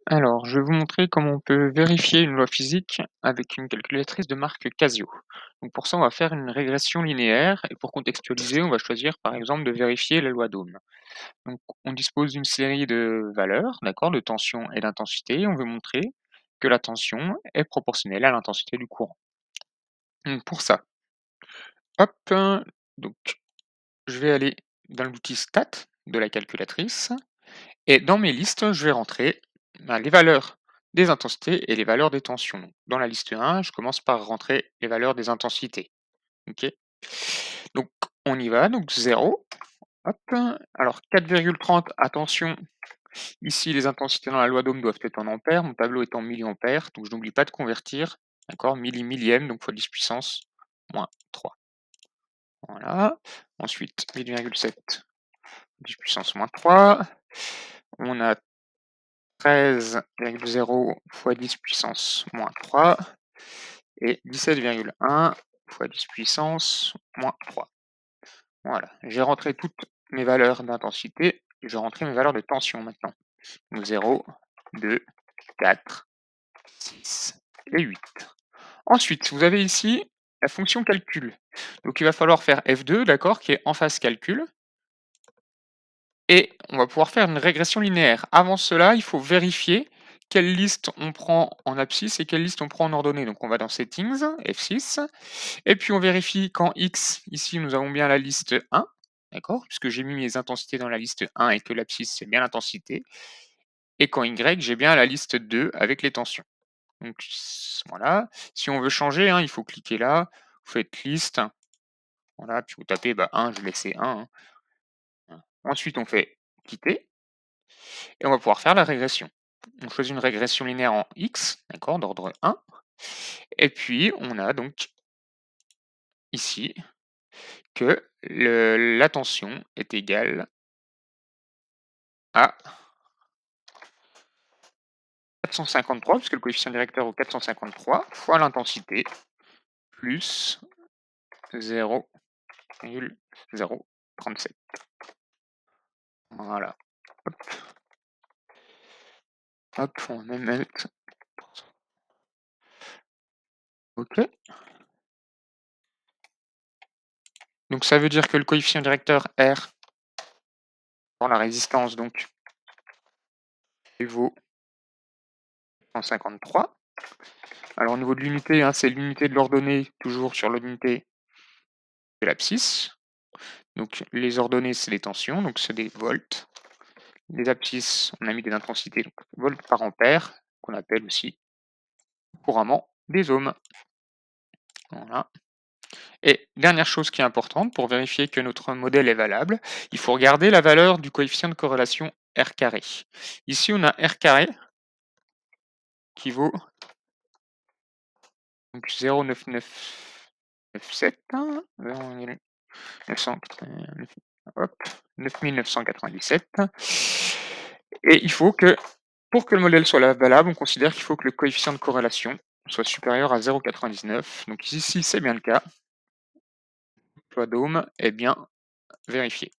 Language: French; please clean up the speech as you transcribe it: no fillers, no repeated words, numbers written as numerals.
Alors, je vais vous montrer comment on peut vérifier une loi physique avec une calculatrice de marque Casio. Donc pour ça, on va faire une régression linéaire et pour contextualiser, on va choisir par exemple de vérifier la loi d'Ohm. Donc on dispose d'une série de valeurs, d'accord, de tension et d'intensité. On veut montrer que la tension est proportionnelle à l'intensité du courant. Donc pour ça, hop, donc je vais aller dans l'outil Stat de la calculatrice. Et dans mes listes, je vais rentrer les valeurs des intensités et les valeurs des tensions. Dans la liste 1, je commence par rentrer les valeurs des intensités. Ok. Donc on y va, donc 0. Hop. Alors 4,30, attention, ici les intensités dans la loi d'Ohm doivent être en ampères, mon tableau est en milliampères, donc je n'oublie pas de convertir, d'accord, millième, donc fois 10 puissance moins 3. Voilà. Ensuite, 8,7, 10 puissance moins 3. On a 13,0 fois 10 puissance moins 3 et 17,1 fois 10 puissance moins 3. Voilà, j'ai rentré toutes mes valeurs d'intensité, je vais rentrer mes valeurs de tension maintenant. Donc 0, 2, 4, 6 et 8. Ensuite, vous avez ici la fonction calcul. Donc il va falloir faire F2, d'accord, qui est en phase calcul. Et on va pouvoir faire une régression linéaire. Avant cela, il faut vérifier quelle liste on prend en abscisse et quelle liste on prend en ordonnée. Donc on va dans Settings, F6, et puis on vérifie qu'en X, ici nous avons bien la liste 1, d'accord, puisque j'ai mis mes intensités dans la liste 1 et que l'abscisse c'est bien l'intensité, et qu'en Y, j'ai bien la liste 2 avec les tensions. Donc voilà, si on veut changer, il faut cliquer là, vous faites liste, voilà, puis vous tapez 1, je laissais 1. Ensuite on fait quitter, et on va pouvoir faire la régression. On choisit une régression linéaire en X, d'accord, d'ordre 1. Et puis, on a donc ici que la tension est égale à 453, puisque le coefficient directeur est 453, fois l'intensité, plus 0,037. Voilà. Hop. Hop, on va même mettre... OK. Donc ça veut dire que le coefficient directeur R, pour la résistance, donc, vaut 153. Alors au niveau de l'unité, c'est l'unité de l'ordonnée, toujours sur l'unité de l'abscisse. Donc les ordonnées, c'est les tensions, donc c'est des volts. Les abscisses, on a mis des intensités, donc volts par ampère, qu'on appelle aussi couramment des ohms. Voilà. Et dernière chose qui est importante, pour vérifier que notre modèle est valable, il faut regarder la valeur du coefficient de corrélation R carré. Ici, on a R carré qui vaut 0,9997, 9997. Et il faut que, pour que le modèle soit valable, on considère qu'il faut que le coefficient de corrélation soit supérieur à 0,99. Donc ici, c'est bien le cas. La loi d'Ohm est bien vérifiée.